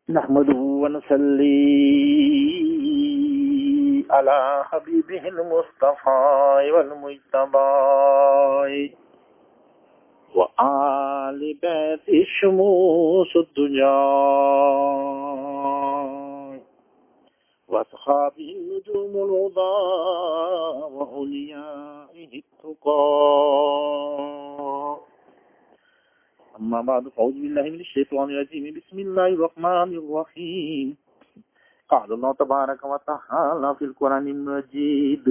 نحمده ونصلي على حبيبه المصطفى والمجتبى وآل بيت الشموس الدجى وأصحابه النجوم الهدى وأوليائه التقى. أما بعد فأعوذ بالله من الشيطان الرجيم. بسم الله الرحمن الرحيم. قال الله تبارك وتعالى في القرآن المجيد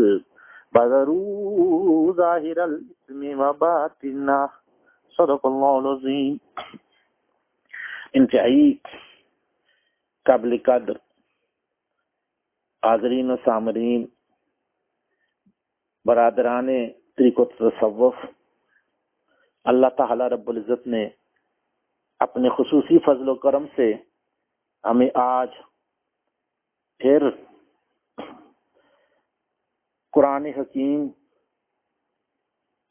بذروا ظاهر الاسم وباطنه. صدق اللہ العظیم. انتہائی قابل قدر حاضرین و سامرین، برادران طریق و تصوف، اللہ تعالی رب العزت نے اپنے خصوصی فضل و کرم سے ہمیں آج پھر قرآن حکیم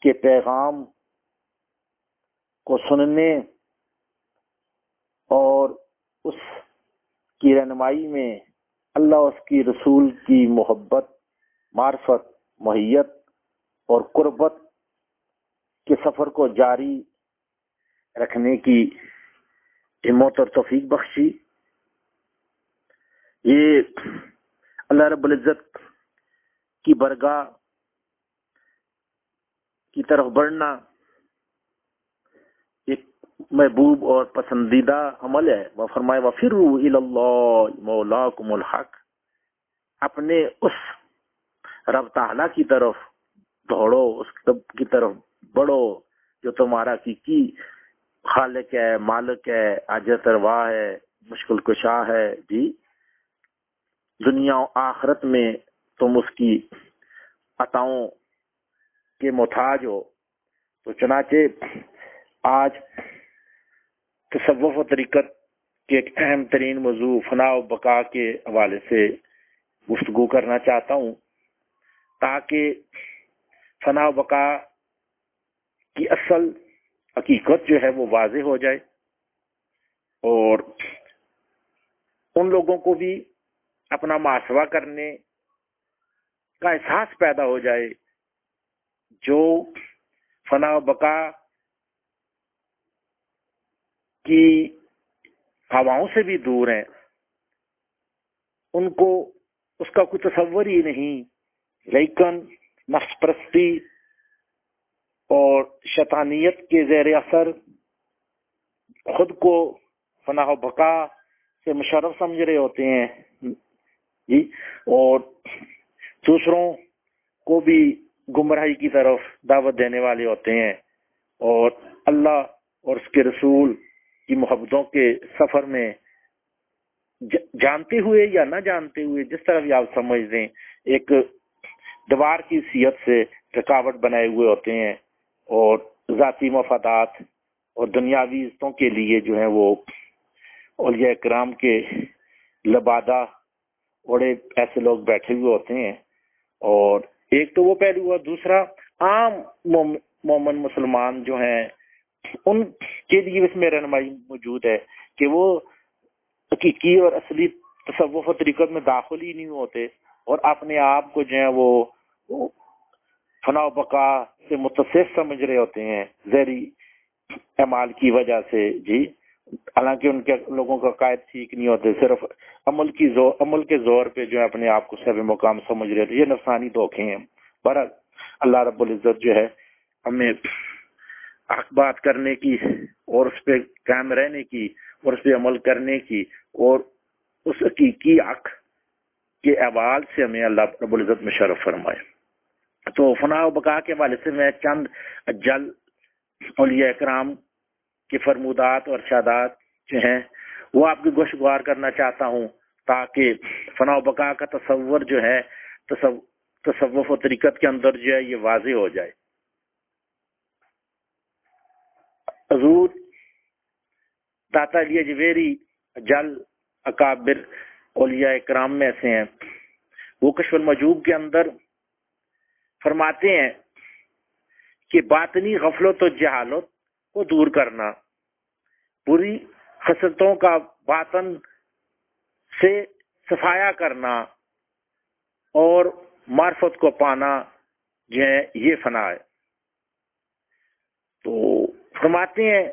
کے پیغام کو سننے اور اس کی رہنمائی میں اللہ اور اس کی رسول کی محبت، معرفت، محیت اور قربت کے سفر کو جاری رکھنے کی ہمت اور توفیق بخشی. یہ اللہ رب العزت کی برگاہ کی طرف بڑھنا ایک محبوب اور پسندیدہ عمل ہے. وہ فرمائے وَفِرُّوا إِلَى اللَّهِ مَوْلَاكُمُ الْحَقِّ. اپنے اس رب تعالیٰ کی طرف دوڑو، اس کی طرف بڑھو جو تمہارا حقیقی خالق ہے، مالک ہے، حاجت روا ہے، مشکل کشا ہے. جی، دنیا و آخرت میں تم اس کی عطاؤں کے محتاج ہو. تو چنانچہ آج تصوف و طریقت کے ایک اہم ترین موضوع فنا و بقا کے حوالے سے گفتگو کرنا چاہتا ہوں، تاکہ فنا و بقا کی اصل حقیقت جو ہے وہ واضح ہو جائے اور ان لوگوں کو بھی اپنا محاسبہ کرنے کا احساس پیدا ہو جائے جو فنا و بقا کی ہواؤں سے بھی دور ہیں. ان کو اس کا کوئی تصور ہی نہیں، لیکن نفس پرستی اور شیطانیت کے زیر اثر خود کو فنا و بقا سے مشرف سمجھ رہے ہوتے ہیں جی، اور دوسروں کو بھی گمراہی کی طرف دعوت دینے والے ہوتے ہیں، اور اللہ اور اس کے رسول کی محبتوں کے سفر میں جانتے ہوئے یا نہ جانتے ہوئے، جس طرح بھی آپ سمجھ دیں، ایک دیوار کی حیثیت سے رکاوٹ بنائے ہوئے ہوتے ہیں، اور ذاتی مفادات اور دنیاوی عزتوں کے لیے جو ہیں وہ اولیاء کرام کے لبادہ اوڑے ایسے لوگ بیٹھے ہوئے ہوتے ہیں. اور ایک تو وہ پہلو ہوا، دوسرا عام مومن مسلمان جو ہیں ان کے لیے اس میں رہنمائی موجود ہے کہ وہ حقیقی اور اصلی تصوف و طریقت میں داخل ہی نہیں ہوتے اور اپنے آپ کو جو ہے وہ فنا و بقا سے متصف سمجھ رہے ہوتے ہیں ظاہری اعمال کی وجہ سے. جی، حالانکہ ان کے لوگوں کا قائد ٹھیک نہیں ہوتے، صرف عمل کے زور پہ جو ہے اپنے آپ کو صاحب مقام سمجھ رہے تھے. یہ نفسانی دھوکے ہیں. بہرحال اللہ رب العزت جو ہے ہمیں حق بات کرنے کی اور اس پہ قائم رہنے کی اور اس پہ عمل کرنے کی اور اس حقیقی حق کے اعمال سے ہمیں اللہ رب العزت میں شرف فرمائے. تو فنا و بقا کے حوالے سے میں چند اجل اولیاء کرام کے فرمودات اور ارشادات جو ہیں وہ آپ کی گوشگوار کرنا چاہتا ہوں، تاکہ فنا و بقا کا تصور جو ہے تصوف و طریقت کے اندر جو ہے یہ واضح ہو جائے. حضور داتا علی اجویری جل اکابر اولیاء کرام میں سے ہیں. وہ کشف المجوب کے اندر فرماتے ہیں کہ باطنی غفلت و جہالت کو دور کرنا، بری خصلتوں کا باطن سے صفایا کرنا اور معرفت کو پانا جو ہے یہ فنا ہے۔ تو فرماتے ہیں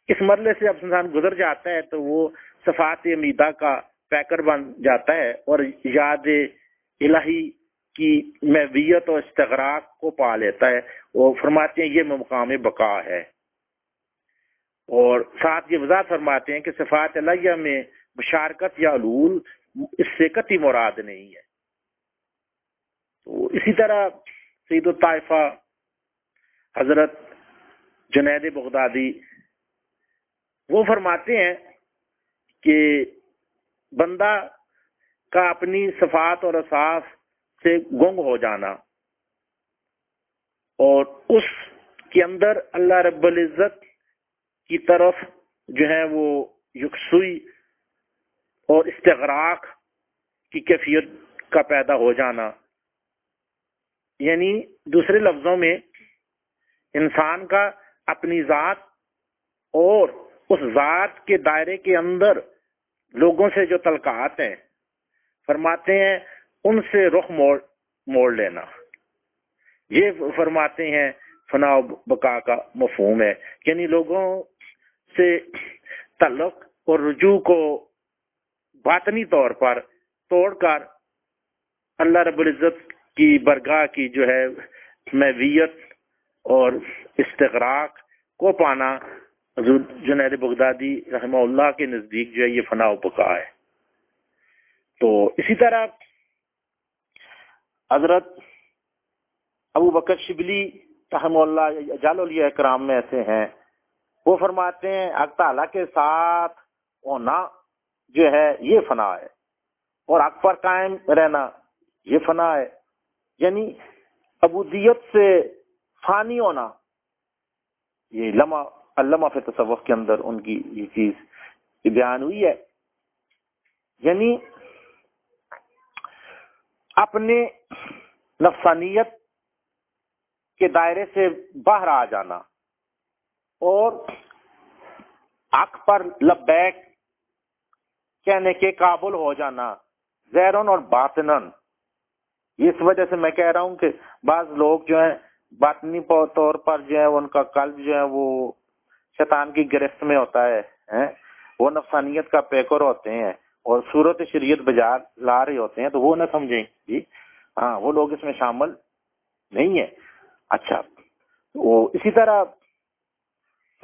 اس مرحلے سے اب انسان گزر جاتا ہے تو وہ صفات امیدہ کا پیکر بن جاتا ہے اور یاد الہی کی محویت اور استغراق کو پا لیتا ہے، اور فرماتے ہیں یہ مقام بقا ہے۔ اور ساتھ یہ وضاحت فرماتے ہیں کہ صفات الہیہ میں مشارکت یا علول اس سے قطعی مراد نہیں ہے۔ تو اسی طرح سید الطائفہ حضرت جنید بغدادی وہ فرماتے ہیں کہ بندہ کا اپنی صفات اور اوصاف سے گنگ ہو جانا اور اس کے اندر اللہ رب العزت کی طرف جو ہے وہ یکسوئی اور استغراق کی کیفیت کا پیدا ہو جانا، یعنی دوسرے لفظوں میں انسان کا اپنی ذات اور اس ذات کے دائرے کے اندر لوگوں سے جو تعلقات ہیں، فرماتے ہیں ان سے رخ موڑ لینا، یہ فرماتے ہیں فنا و بقا کا مفہوم ہے، یعنی لوگوں سے تعلق اور رجوع کو باطنی طور پر توڑ کر اللہ رب العزت کی برگاہ کی جو ہے محویت اور استغراق کو پانا حضور جنید بغدادی رحمہ اللہ کے نزدیک جو ہے یہ فنا و بقا ہے۔ تو اسی طرح حضرت ابو بکر شبلی رحمہ اللہ جلال اولیاء کرام میں ایسے ہیں، وہ فرماتے ہیں حق تعالیٰ کے ساتھ ہونا جو ہے یہ فنا ہے اور حق پر قائم رہنا یہ فنا ہے، یعنی عبودیت سے فانی ہونا، یہ علامہ فی تصوف کے اندر ان کی یہ چیز بیان ہوئی ہے، یعنی اپنے نفسانیت کے دائرے سے باہر آ جانا اور حق پر لبیک کہنے کے قابل ہو جانا ظاہراً اور باطناً۔ اس وجہ سے میں کہہ رہا ہوں کہ بعض لوگ جو ہیں باطنی طور پر جو ہے ان کا قلب جو ہے وہ شیطان کی گرفت میں ہوتا ہے، وہ نفسانیت کا پیکر ہوتے ہیں اور صورت شریعت بجا لا رہے ہوتے ہیں، تو وہ نہ سمجھیں جی ہاں وہ لوگ اس میں شامل نہیں ہیں۔ اچھا، وہ اسی طرح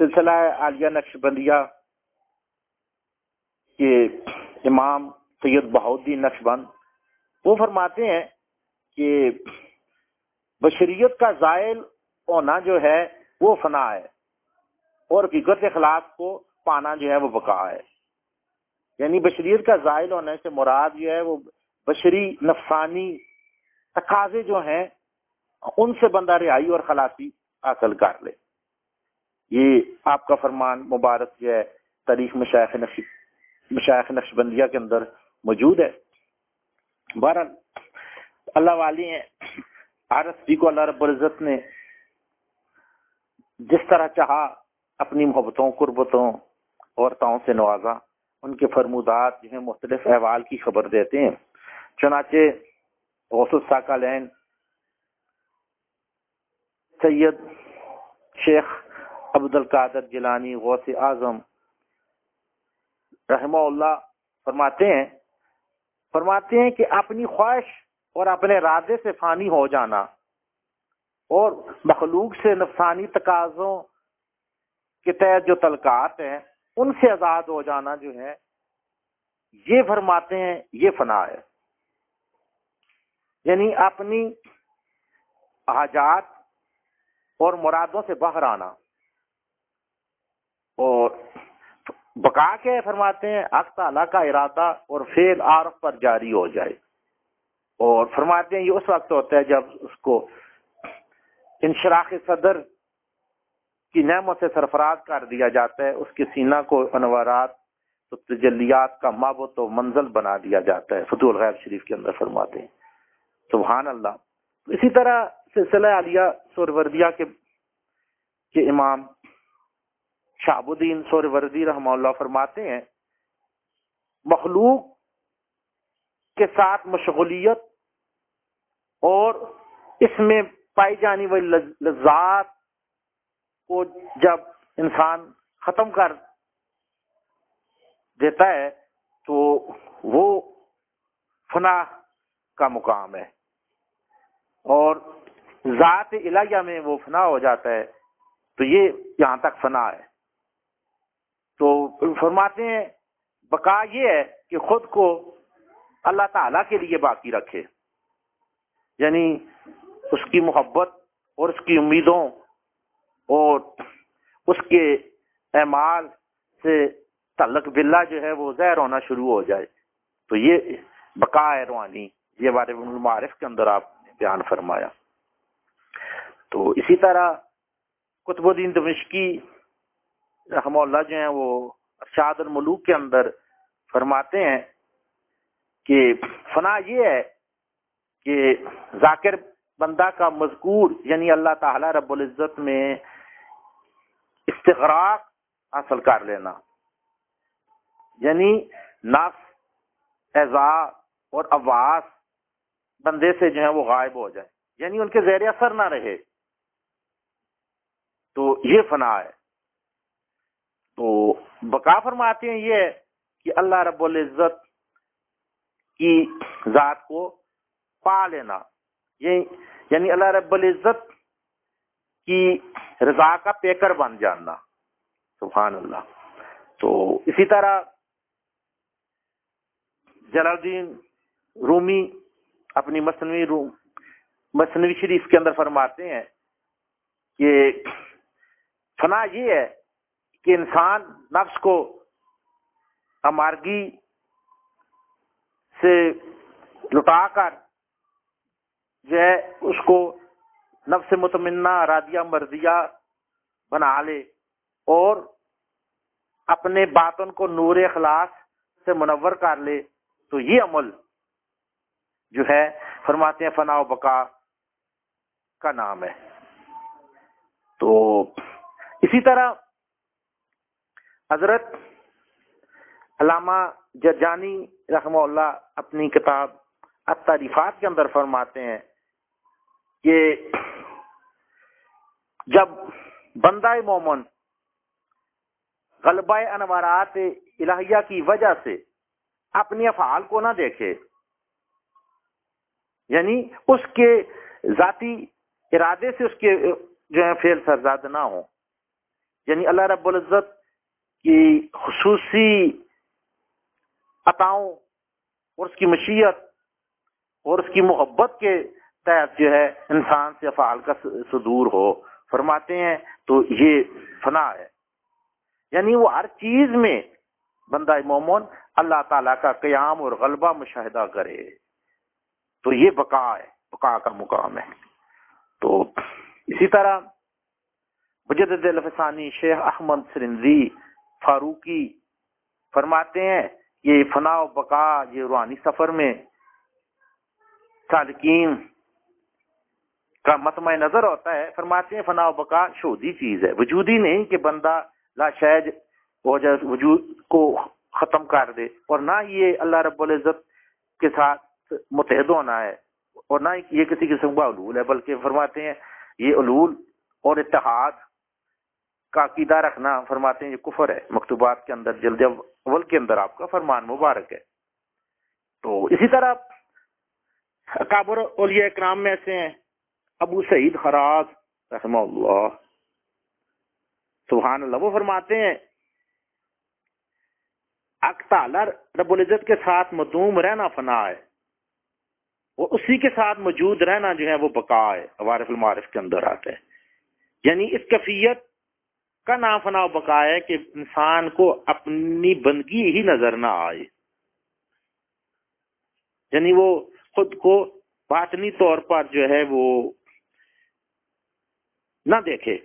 سلسلہ عالیہ نقشبندیہ کے امام سید بہاؤالدین نقشبند وہ فرماتے ہیں کہ بشریت کا زائل ہونا جو ہے وہ فنا ہے اور حقیقت اخلاق کو پانا جو ہے وہ بقا ہے، یعنی بشریت کا زائل ہونے سے مراد جو ہے وہ بشری نفسانی تقاضے جو ہیں ان سے بندہ رہائی اور خلاصی حاصل کر لے۔ یہ آپ کا فرمان مبارک جو ہے تاریخ مشائخ نقشبندیہ کے اندر موجود ہے۔ بہرحال اللہ والی ہیں، ہر ہستی کو اللہ رب العزت نے جس طرح چاہا اپنی محبتوں قربتوں اور عطاؤں سے نوازا، ان کے فرمودات جو ہیں مختلف احوال کی خبر دیتے ہیں۔ چنانچہ غوث الثاقلین سید شیخ عبد القادر جیلانی غوث اعظم رحمہ اللہ فرماتے ہیں کہ اپنی خواہش اور اپنے ارادے سے فانی ہو جانا اور مخلوق سے نفسانی تقاضوں کے تحت جو تعلقات ہیں ان سے آزاد ہو جانا جو ہے یہ فرماتے ہیں یہ فنا ہے، یعنی اپنی حاجات اور مرادوں سے باہر آنا۔ اور بقا کے فرماتے ہیں حق تعالیٰ کا ارادہ اور فعل عارف پر جاری ہو جائے، اور فرماتے ہیں یہ اس وقت ہوتا ہے جب اس کو انشراح صدر کی نعمت سے سرفراز کر دیا جاتا ہے، اس کے سینہ کو انوارات تو تجلیات کا مابعد و منزل بنا دیا جاتا ہے، فتح الغیب شریف کے اندر فرماتے ہیں۔ سبحان اللہ۔ اسی طرح سلسلہ عالیہ سہروردیہ کے امام شہاب الدین سہروردی رحمہ اللہ فرماتے ہیں مخلوق کے ساتھ مشغولیت اور اس میں پائی جانے والی لذات کو جب انسان ختم کر دیتا ہے تو وہ فنا کا مقام ہے، اور ذات الہیہ میں وہ فنا ہو جاتا ہے، تو یہ یہاں تک فنا ہے۔ تو فرماتے ہیں بقا یہ ہے کہ خود کو اللہ تعالیٰ کے لیے باقی رکھے، یعنی اس کی محبت اور اس کی امیدوں اور اس کے اعمال سے تعلق باللہ جو ہے وہ ظاہر ہونا شروع ہو جائے، تو یہ بقا ہے روحانی۔ یہ بارے المعارف کے اندر آپ نے بیان فرمایا۔ تو اسی طرح قطب الدین دمشقی رحمہ اللہ جو ہیں وہ ارشاد الملوک کے اندر فرماتے ہیں کہ فنا یہ ہے کہ ذاکر بندہ کا مذکور یعنی اللہ تعالی رب العزت میں استغراق حاصل کر لینا، یعنی نفس، اعضاء اور حواس بندے سے جو ہے وہ غائب ہو جائے، یعنی ان کے زیر اثر نہ رہے، تو یہ فنا ہے۔ تو بقا فرماتے ہیں یہ ہے کہ اللہ رب العزت کی ذات کو پا لینا، یعنی اللہ رب العزت کی رضا کا پیکر بن جانا، سبحان اللہ۔ تو اسی طرح جلال الدین رومی اپنی مثنوی شریف کے اندر فرماتے ہیں کہ فنا یہ ہے کہ انسان نفس کو امارگی سے لٹا کر جو ہے اس کو نفس مطمئنہ راضیہ مرضیہ بنا لے اور اپنے باطن کو نور اخلاص سے منور کر لے، تو یہ عمل جو ہے فرماتے ہیں فنا و بقا کا نام ہے۔ تو اسی طرح حضرت علامہ جرجانی رحمہ اللہ اپنی کتاب التعریفات کے اندر فرماتے ہیں کہ جب بندہ مومن غلبہ انوارات الہیہ کی وجہ سے اپنی افعال کو نہ دیکھے، یعنی اس کے ذاتی ارادے سے اس کے جو ہے فعل سرزاد نہ ہو، یعنی اللہ رب العزت کی خصوصی عطاؤں اور اس کی مشیت اور اس کی محبت کے تحت جو ہے انسان سے افعال کا صدور ہو، فرماتے ہیں تو یہ فنا ہے، یعنی وہ ہر چیز میں بندہ مومن اللہ تعالیٰ کا قیام اور غلبہ مشاہدہ کرے، تو یہ بقا ہے، بقا کا مقام ہے۔ تو اسی طرح مجدد الفسانی شیخ احمد سرندی فاروقی فرماتے ہیں یہ فنا و بقا یہ روحانی سفر میں سالکین کا مطمع نظر ہوتا ہے۔ فرماتے ہیں فنا و بقا شہودی چیز ہے، وجودی نہیں کہ بندہ لاشعج ہو جائے، وجود کو ختم کر دے، اور نہ یہ اللہ رب العزت کے ساتھ متحد ہونا ہے، اور نہ یہ کسی قسم کا علول ہے، بلکہ فرماتے ہیں یہ علول اور اتحاد کا عقیدہ رکھنا فرماتے ہیں یہ کفر ہے۔ مکتوبات کے اندر جلد اول کے اندر آپ کا فرمان مبارک ہے۔ تو اسی طرح اکابر اولیاء اکرام میں سے ہیں ابو سعید خراز رحمہ اللہ، سبحان اللہ، وہ فرماتے ہیں حق تعالی رب العزت کے ساتھ مدوم رہنا فنا ہے، اور اسی کے ساتھ موجود رہنا جو ہے وہ بقا ہے۔ عوارف المعارف کے اندر آتا ہے، یعنی اس کیفیت کا نام فنا و بقا ہے کہ انسان کو اپنی بندگی ہی نظر نہ آئے، یعنی وہ خود کو باطنی طور پر جو ہے وہ نہ دیکھے،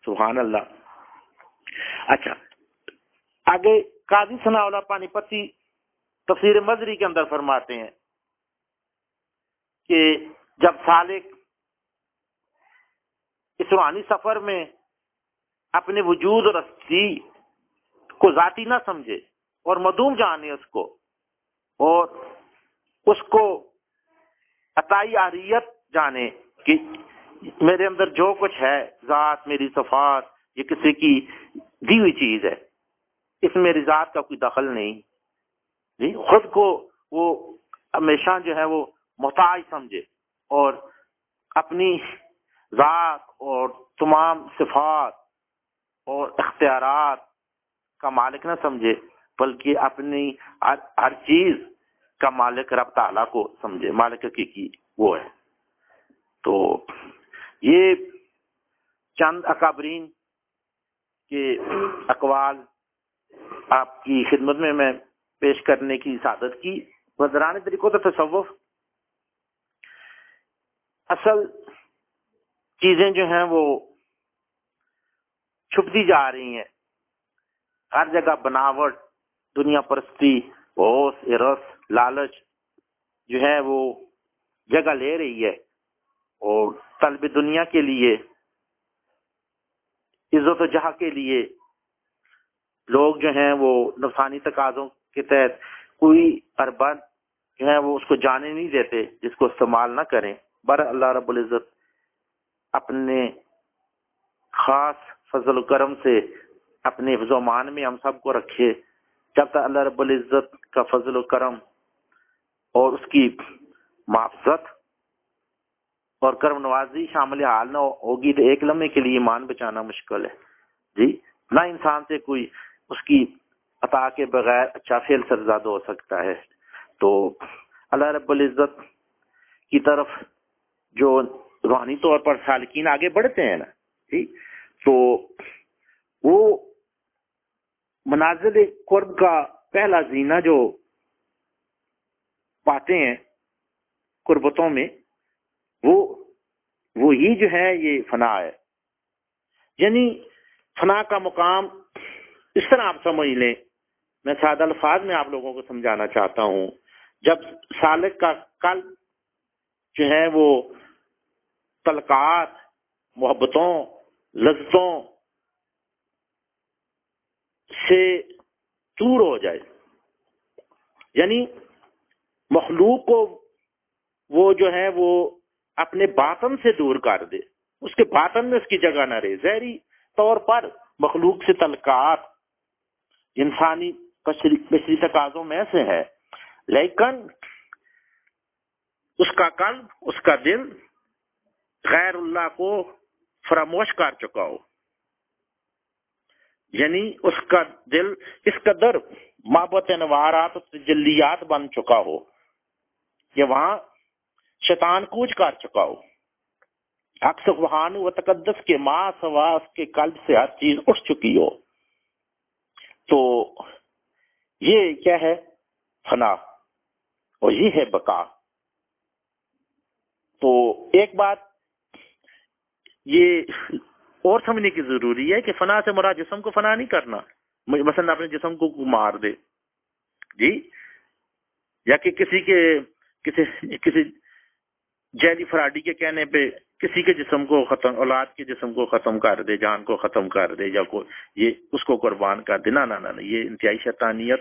سبحان اللہ۔ اچھا، آگے قاضی ثناء اللہ پانی پتی تفسیر مظہری کے اندر فرماتے ہیں کہ جب سالک اس روحانی سفر میں اپنے وجود اور ہستی کو ذاتی نہ سمجھے اور مدوم جانے اس کو، اور اس کو عطائی عاریت جانے کہ میرے اندر جو کچھ ہے، ذات میری صفات، یہ کسی کی دی ہوئی چیز ہے، اس میں میری ذات کا کوئی دخل نہیں جی۔ خود کو وہ ہمیشہ جو ہے وہ محتاج سمجھے اور اپنی ذات اور تمام صفات اور اختیارات کا مالک نہ سمجھے، بلکہ اپنی ہر چیز کا مالک رب تعالیٰ کو سمجھے، مالک حقیقی وہ ہے۔ تو یہ چند اکابرین کے اقوال آپ کی خدمت میں پیش کرنے کی سعادت کی۔ وزران طریقوں تو تصوف اصل چیزیں جو ہیں وہ چھپتی جا رہی ہیں، ہر جگہ بناوٹ، دنیا پرستی، ہوش ارس، لالچ جو ہے وہ جگہ لے رہی ہے، اور طلب دنیا کے لیے، عزت و جاہ کے لیے لوگ جو ہیں وہ نفسانی تقاضوں کے تحت کوئی اربن جو ہے وہ اس کو جانے نہیں دیتے جس کو استعمال نہ کریں۔ بر اللہ رب العزت اپنے خاص فضل و کرم سے اپنے حفظ و امان میں ہم سب کو رکھے۔ جب تک اللہ رب العزت کا فضل و کرم اور اس کی محافظت اور کرم نوازی شامل حال نہ ہوگی تو ایک لمحے کے لیے ایمان بچانا مشکل ہے جی۔ نہ انسان سے کوئی اس کی عطا کے بغیر اچھا فعل سرزاد ہو سکتا ہے۔ تو اللہ رب العزت کی طرف جو روحانی طور پر سالکین آگے بڑھتے ہیں نا جی، تو وہ منازل قرب کا پہلا زینہ جو پاتے ہیں قربتوں میں، وہی جو ہے یہ فنا ہے۔ یعنی فنا کا مقام اس طرح آپ سمجھ لیں، میں سادہ الفاظ میں آپ لوگوں کو سمجھانا چاہتا ہوں۔ جب سالک کا قلب جو ہے وہ تعلقات، محبتوں، لذتوں سے دور ہو جائے، یعنی مخلوق کو وہ جو ہے وہ اپنے باطن سے دور کر دے، اس کے باطن میں اس کی جگہ نہ رہے۔ ظاہری طور پر مخلوق سے تعلقات انسانی بشری تقاضوں میں سے ہے، لیکن اس کا قلب، اس کا دل غیر اللہ کو فراموش کر چکا ہو، یعنی اس کا دل اس قدر محبت انوارات و تجلیات بن چکا ہو کہ وہاں شیطان کوچ کر چکا ہو، حق سبحان و تقدس کے ماں سوا اس کے قلب سے ہر چیز اٹھ چکی ہو۔ تو یہ کیا ہے؟ فنا، اور یہ ہے بقا۔ تو ایک بات یہ اور سمجھنے کی ضروری ہے کہ فنا سے مراد جسم کو فنا نہیں کرنا، مثلا اپنے جسم کو مار دے جی، یا کہ کسی جیلی فراڈی کے کہنے پہ کسی کے جسم کو ختم، اولاد کے جسم کو ختم کر دے، جان کو ختم کر دے، یا یہ اس کو قربان کر دے، نہ، یہ انتہائی شیطانیت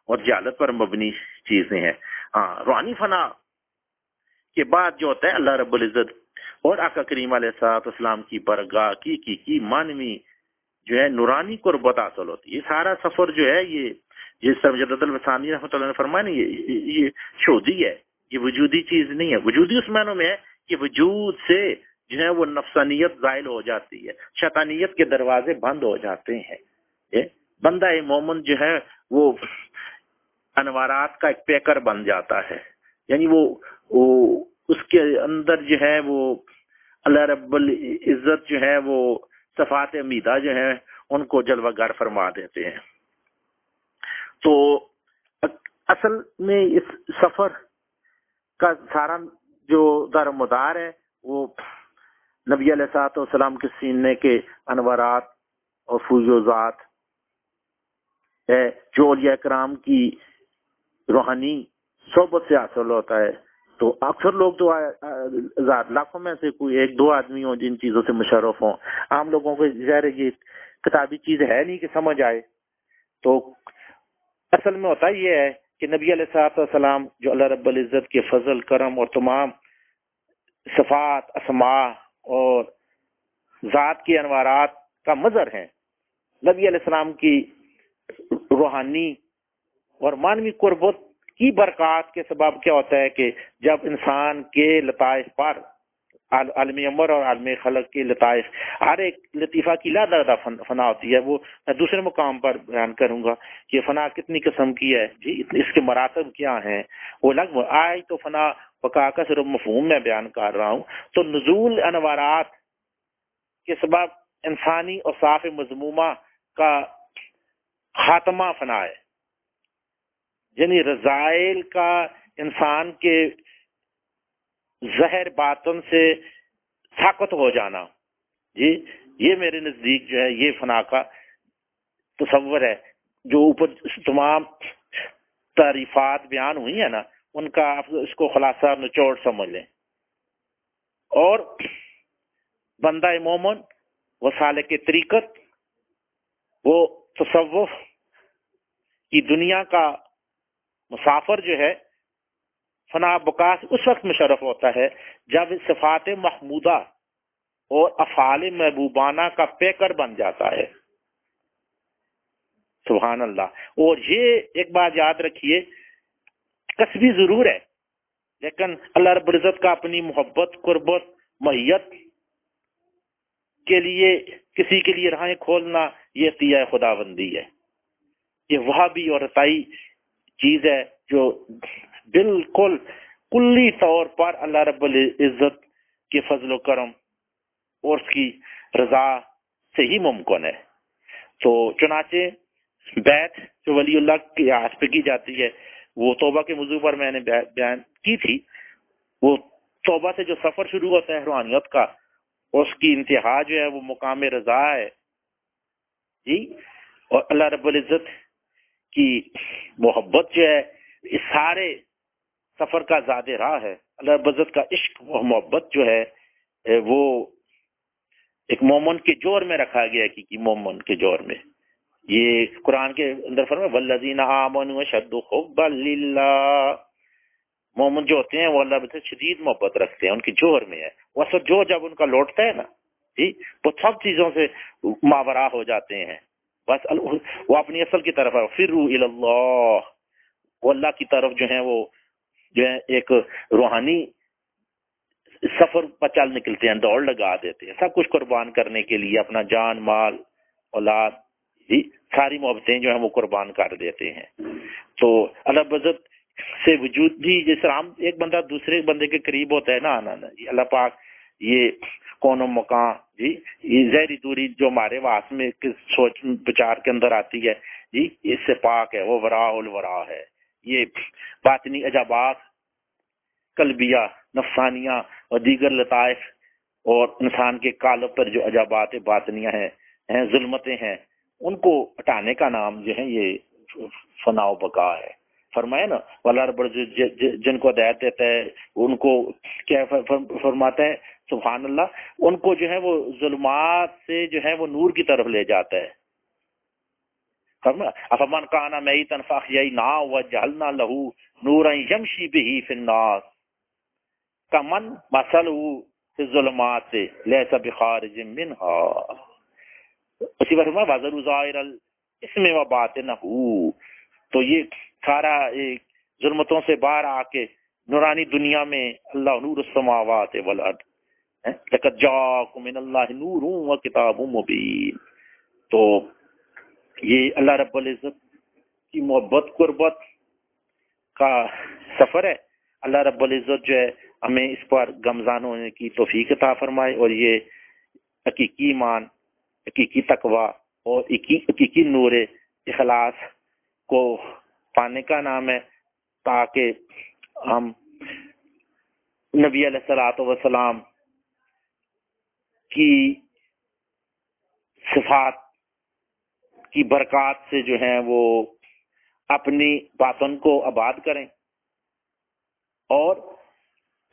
اور جہالت پر مبنی چیزیں ہیں۔ ہاں، روحانی فنا کے بعد جو ہوتا ہے اللہ رب العزت اور آقا کریم علیہ الصلوۃ والسلام کی برگاہ کی مانوی جو ہے نورانی قربت حاصل ہوتی ہے۔ یہ سارا سفر جو ہے یہ جس طرح مجدد الوسانی رحمۃ اللہ نے فرمایا نا، یہ شہودی ہے، یہ وجودی چیز نہیں ہے۔ وجودی اس معنوں میں ہے کہ وجود سے جو ہے وہ نفسانیت زائل ہو جاتی ہے، شیطانیت کے دروازے بند ہو جاتے ہیں، بندہ مومن جو ہے وہ انوارات کا ایک پیکر بن جاتا ہے، یعنی وہ اس کے اندر جو ہے وہ اللہ رب العزت جو ہے وہ صفات حمیدہ جو ہیں ان کو جلوہ گر فرما دیتے ہیں۔ تو اصل میں اس سفر کا سارا جو دار و مدار ہے وہ نبی علیہ الصلوۃ والسلام کے سینے کے انوارات اور فیوضات ہے، جو اولیاء کرام کی روحانی صحبت سے حاصل ہوتا ہے۔ تو اکثر لوگ تو لاکھوں میں سے کوئی ایک دو آدمی ہوں جن چیزوں سے مشرف ہوں، عام لوگوں کو ظاہر یہ کتابی چیز ہے نہیں کہ سمجھ آئے۔ تو اصل میں ہوتا یہ ہے کہ نبی علیہ الصلوۃ والسلام جو اللہ رب العزت کے فضل کرم اور تمام صفات اسماء اور ذات کے انوارات کا مظہر ہیں، نبی علیہ السلام کی روحانی اور مانوی قربت کی برکات کے سبب کیا ہوتا ہے کہ جب انسان کے لطائف پر عالم امر اور عالم خلق کے لطائف ہر ایک لطیفہ کی لادہ فنا ہوتی ہے، وہ میں دوسرے مقام پر بیان کروں گا کہ فنا کتنی قسم کی ہے جی، اس کے مراتب کیا ہیں، وہ لگ آج تو فنا بقا کا صرف مفہوم میں بیان کر رہا ہوں۔ تو نزول انوارات کے سبب انسانی اور صاف مذمومہ کا خاتمہ فنا ہے، یعنی رذائل کا انسان کے زہر باطن سے ساقط ہو جانا، جی یہ میرے نزدیک جو ہے یہ فنا کا تصور ہے۔ جو اوپر تمام تعریفات بیان ہوئی ہیں نا، ان کا آپ اس کو خلاصہ نچوڑ سمجھ لیں۔ اور بندہ مومن وہ سالک طریقت، وہ تصوف کی دنیا کا مسافر جو ہے، فنا بقا اس وقت مشرف ہوتا ہے جب صفات محمودہ اور افعال محبوبانہ کا پیکر بن جاتا ہے۔ سبحان اللہ۔ اور یہ ایک بات یاد رکھیے، کسبی ضرور ہے، لیکن اللہ رب العزت کا اپنی محبت قربت معیت کے لیے کسی کے لیے راہیں کھولنا یہ عطیہ خداوندی ہے۔ یہ وہابی اور عطائی چیز ہے جو بالکل کلی طور پر اللہ رب العزت کے فضل و کرم اور اس کی رضا سے ہی ممکن ہے۔ تو چنانچہ بیعت جو ولی اللہ کی آس پہ کی جاتی ہے، وہ توبہ کے موضوع پر میں نے بیان کی تھی۔ وہ توبہ سے جو سفر شروع ہوتا ہے روحانیت کا، اس کی انتہا جو ہے وہ مقام رضا ہے جی۔ اور اللہ رب العزت کی محبت جو ہے اس سارے سفر کا زاد راہ ہے۔ اللہ رب العزت کا عشق و محبت جو ہے وہ ایک مومن کے جوہر میں رکھا گیا ہے، کہ مومن کے جوہر میں یہ قرآن کے اندر فرمایا والذین آمنوا اشد حبا للہ، مومن جو ہوتے ہیں وہ اللہ سے شدید محبت رکھتے ہیں، ان کے جوہر میں ہے۔ وہ اصل جو جب ان کا لوٹتا ہے نا جی، وہ سب چیزوں سے ماورا ہو جاتے ہیں، بس وہ اپنی اصل کی طرف فروا الی اللہ، وہ اللہ کی طرف جو ہے وہ جو ہے ایک روحانی سفر پر چل نکلتے ہیں، دوڑ لگا دیتے ہیں، سب کچھ قربان کرنے کے لیے اپنا جان مال اولاد جی ساری محبتیں جو ہیں وہ قربان کر دیتے ہیں۔ تو اللہ عزت سے وجود بھی جس طرح ہم ایک بندہ دوسرے بندے کے قریب ہوتا ہے نا جی، اللہ پاک یہ کون و مکان جی، یہ ظاہری دوری جو ہمارے واس میں سوچ بچار کے اندر آتی ہے جی، اس سے پاک ہے، وہ وراء الورا ہے۔ یہ باطنی عجابات قلبیہ نفسانیہ اور دیگر لطائف اور انسان کے قالب پر جو عجابات باطنیہ ہیں ظلمتیں ہیں، ان کو ہٹانے کا نام جو ہے یہ فنا و بقا ہے۔ فرمایا نا اللہ رب العزت جن کو ہدایت دیتا ہے ان کو کیا فرماتا ہے، سبحان اللہ، ان کو جو ہے وہ ظلمات سے جو ہے وہ نور کی طرف لے جاتا ہے۔ افمن کان میتا فاحییناہ وجعلنا لہ نورا یمشی بہ فی الناس کمن مثلہ فی الظلمات لیس بخارج منہا۔ اسی پر فرمایا وَذَرُوا ظَاهِرَ الْإِثْمِ وَبَاطِنَهُ۔ تو یہ سارا ایک ظلمتوں سے باہر آ کے نورانی دنیا میں اللہ نور السماوات والارض لقد جاءکم من اللہ نور وکتاب مبین۔ تو یہ اللہ رب العزت کی محبت قربت کا سفر ہے۔ اللہ رب العزت جو ہے ہمیں اس پر گمزان ہونے کی توفیق عطا فرمائے، اور یہ حقیقی ایمان، حقیقی تقوی اور حقیقی نور اخلاص کو پانے کا نام ہے، تاکہ ہم نبی علیہ الصلوۃ والسلام کی صفات کی برکات سے جو ہیں وہ اپنی باطن کو آباد کریں اور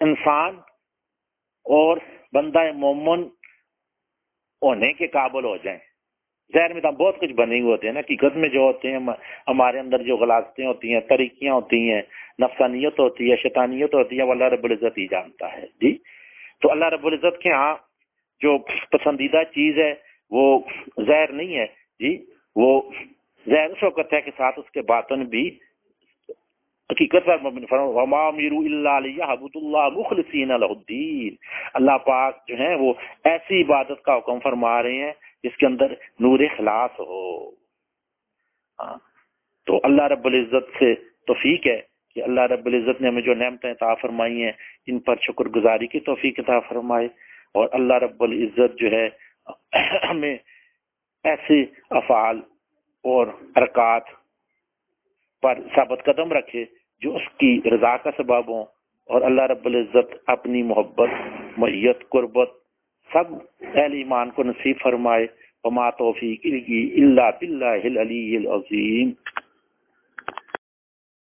انسان اور بندہ مومن ہونے کے قابل ہو جائیں۔ ظاہر میں تو بہت کچھ بنے ہوئے ہوتے ہیں نا، حقیقت میں جو ہوتے ہیں ہمارے اندر جو غلاظتیں ہوتی ہیں، طریقیاں ہوتی ہیں، نفسانیت ہوتی ہے، شیطانیت ہوتی ہے، وہ اللہ رب العزت ہی جانتا ہے جی۔ تو اللہ رب العزت کے ہاں جو پسندیدہ چیز ہے وہ ظاہر نہیں ہے جی، وہ ظاہر اس وقت ہے کہ ساتھ اس کے باطن بھی حقیقت پر مبنی وما امروا الا ليعبدوا الله مخلصین له الدین۔ اللہ پاک جو ہیں وہ ایسی عبادت کا حکم فرما رہے ہیں جس کے اندر نور اخلاص ہو۔ ہاں تو اللہ رب العزت سے توفیق ہے کہ اللہ رب العزت نے ہمیں جو نعمتیں عطا فرمائی ہیں ان پر شکر گزاری کی توفیق عطا فرمائے، اور اللہ رب العزت جو ہے ہمیں ایسے افعال اور حرکات پر ثابت قدم رکھے جو اس کی رضا کا سبب ہوں، اور اللہ رب العزت اپنی محبت، معیت، قربت سب اہل ایمان کو نصیب فرمائے۔ وما توفیقی الا باللہ العلی العظیم۔